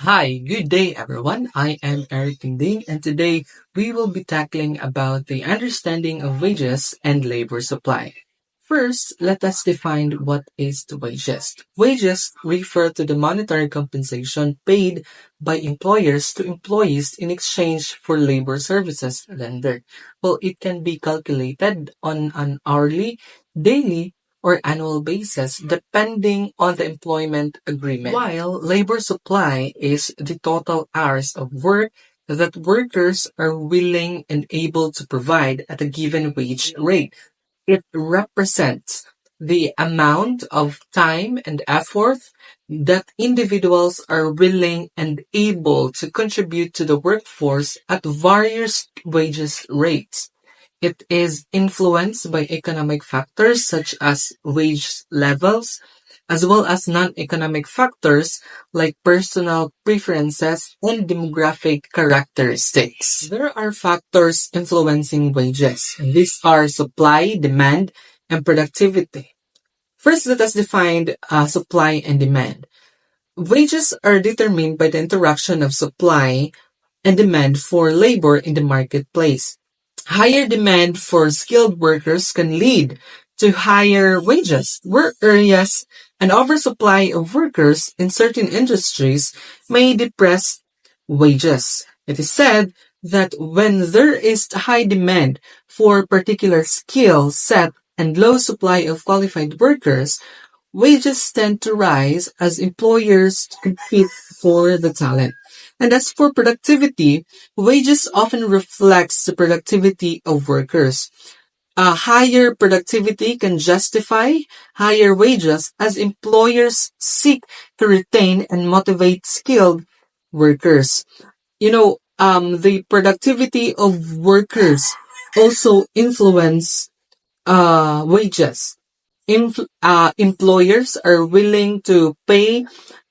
Hi, good day everyone. I am Eric Dingding and today we will be tackling about the understanding of wages and labor supply. First, let us define what is the wages. Wages refer to the monetary compensation paid by employers to employees in exchange for labor services rendered. Well, it can be calculated on an hourly, daily, or annual basis depending on the employment agreement. While labor supply is the total hours of work that workers are willing and able to provide at a given wage rate. It represents the amount of time and effort that individuals are willing and able to contribute to the workforce at various wages rates. It is influenced by economic factors such as wage levels, as well as non-economic factors like personal preferences and demographic characteristics. There are factors influencing wages. These are supply, demand, and productivity. First, let us define supply and demand. Wages are determined by the interaction of supply and demand for labor in the marketplace. Higher demand for skilled workers can lead to higher wages. Work areas and oversupply of workers in certain industries may depress wages. It is said that when there is high demand for particular skill set and low supply of qualified workers, wages tend to rise as employers compete for the talent. And as for productivity, wages often reflects the productivity of workers. Higher productivity can justify higher wages as employers seek to retain and motivate skilled workers. The productivity of workers also influence wages. Employers are willing to pay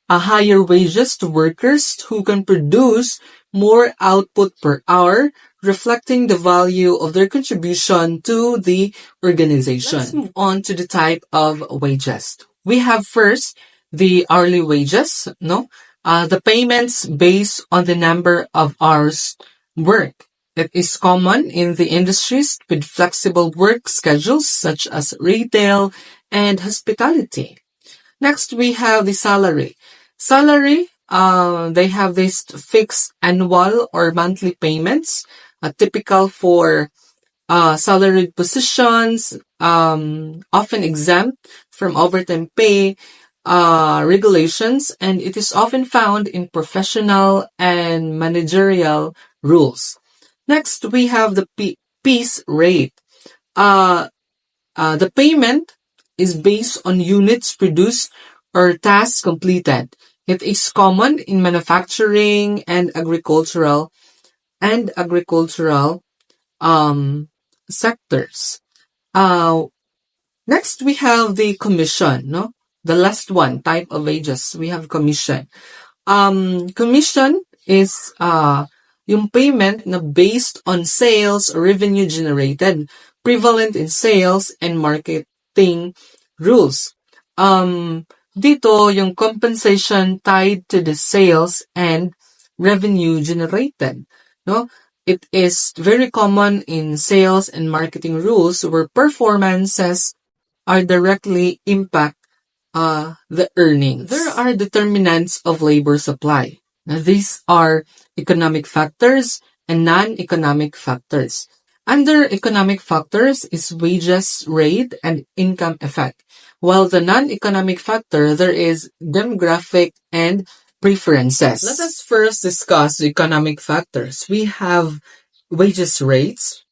higher wages to workers who can produce more output per hour, reflecting the value of their contribution to the organization. Let's move on to the type of wages. We have first the hourly wages, the payments based on the number of hours worked. It is common in the industries with flexible work schedules such as retail and hospitality. Next, we have the salary. Salary, they have these fixed annual or monthly payments, typical for salaried positions, often exempt from overtime pay regulations, and it is often found in professional and managerial rules. Next, we have the piece rate. The payment is based on units produced or tasks completed. It is common in manufacturing and agricultural sectors. Next, we have the commission. The last one type of wages. We have commission. Commission is yung payment na based on sales or revenue generated, prevalent in sales and marketing rules. Dito, yung compensation tied to the sales and revenue generated. It is very common in sales and marketing rules where performances are directly impact the earnings. There are determinants of labor supply. Now, these are economic factors and non-economic factors. Under economic factors is wages rate and income effect. While the non-economic factor, there is demographic and preferences. Let us first discuss the economic factors. We have wages rates.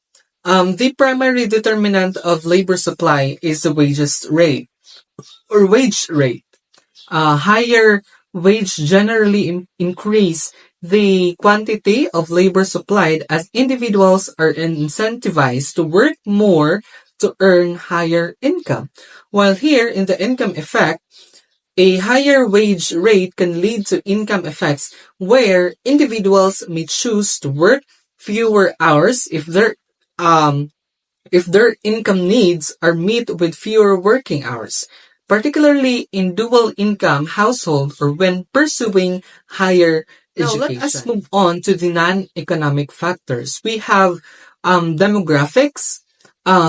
The primary determinant of labor supply is the wages rate or wage rate. Higher wage generally increase the quantity of labor supplied as individuals are incentivized to work more to earn higher income. While here in the income effect, a higher wage rate can lead to income effects where individuals may choose to work fewer hours if their income needs are met with fewer working hours. particularly in dual income household or when pursuing higher education. Now, let us move on to the non-economic factors. We have demographics,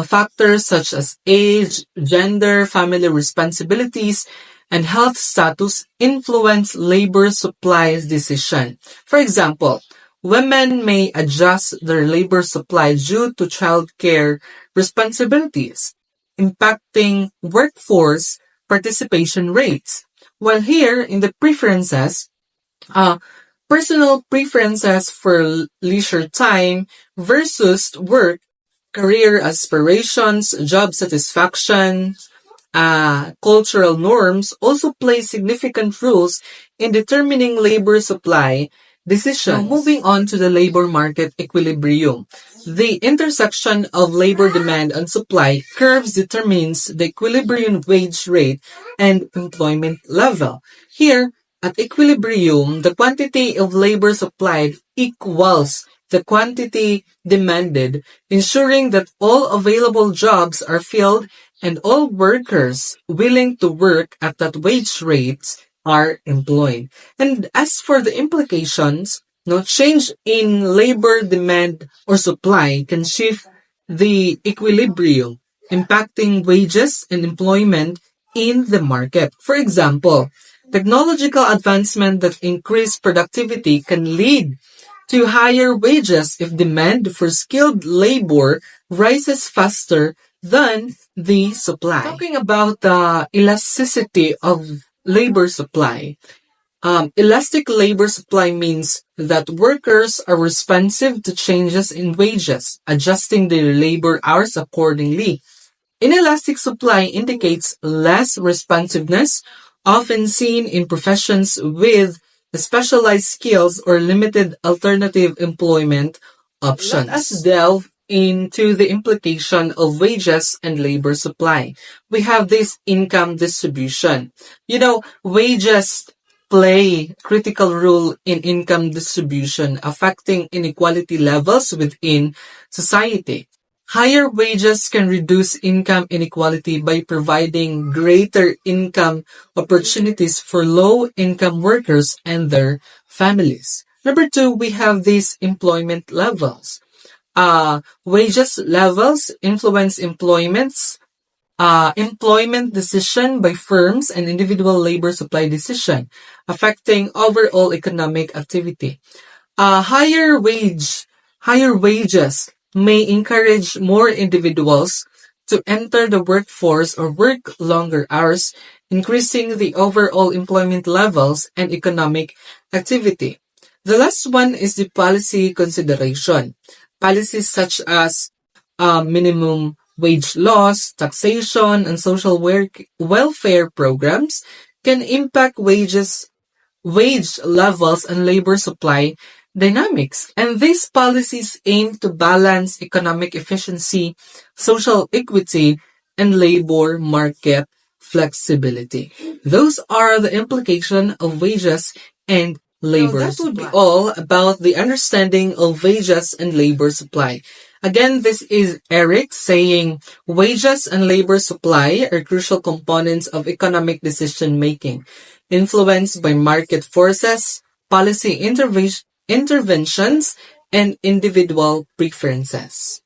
factors such as age, gender, family responsibilities, and health status influence labor supply's decision. For example, women may adjust their labor supply due to childcare responsibilities, impacting workforce participation rates. While here in the preferences, uh, personal preferences for leisure time versus work, career aspirations, job satisfaction, cultural norms also play significant roles in determining labor supply decisions. Now, moving on to the labor market equilibrium. The intersection of labor demand and supply curves determines the equilibrium wage rate and employment level. Here, at equilibrium, the quantity of labor supplied equals the quantity demanded, ensuring that all available jobs are filled and all workers willing to work at that wage rates are employed. And as for the implications, no change in labor demand or supply can shift the equilibrium, impacting wages and employment in the market. For example, technological advancement that increase productivity can lead to higher wages if demand for skilled labor rises faster than the supply. Talking about the elasticity of labor supply, elastic labor supply means that workers are responsive to changes in wages, adjusting their labor hours accordingly. Inelastic supply indicates less responsiveness, often seen in professions with specialized skills or limited alternative employment options. Let us delve into the implication of wages and labor supply. We have this income distribution. Wages play a critical role in income distribution, affecting inequality levels within society. Higher wages can reduce income inequality by providing greater income opportunities for low-income workers and their families. Number two, we have these employment levels. Wages levels influence employment decision by firms and individual labor supply decision, affecting overall economic activity. Higher wages may encourage more individuals to enter the workforce or work longer hours, increasing the overall employment levels and economic activity. The last one is the policy consideration. Policies such as minimum wage laws, taxation, and social welfare programs can impact wage levels and labor supply dynamics. And these policies aim to balance economic efficiency, social equity, and labor market flexibility. Those are the implications of wages and labor supply. That would be all about the understanding of wages and labor supply. Again, this is Eric saying wages and labor supply are crucial components of economic decision making, influenced by market forces, policy interventions, and individual preferences.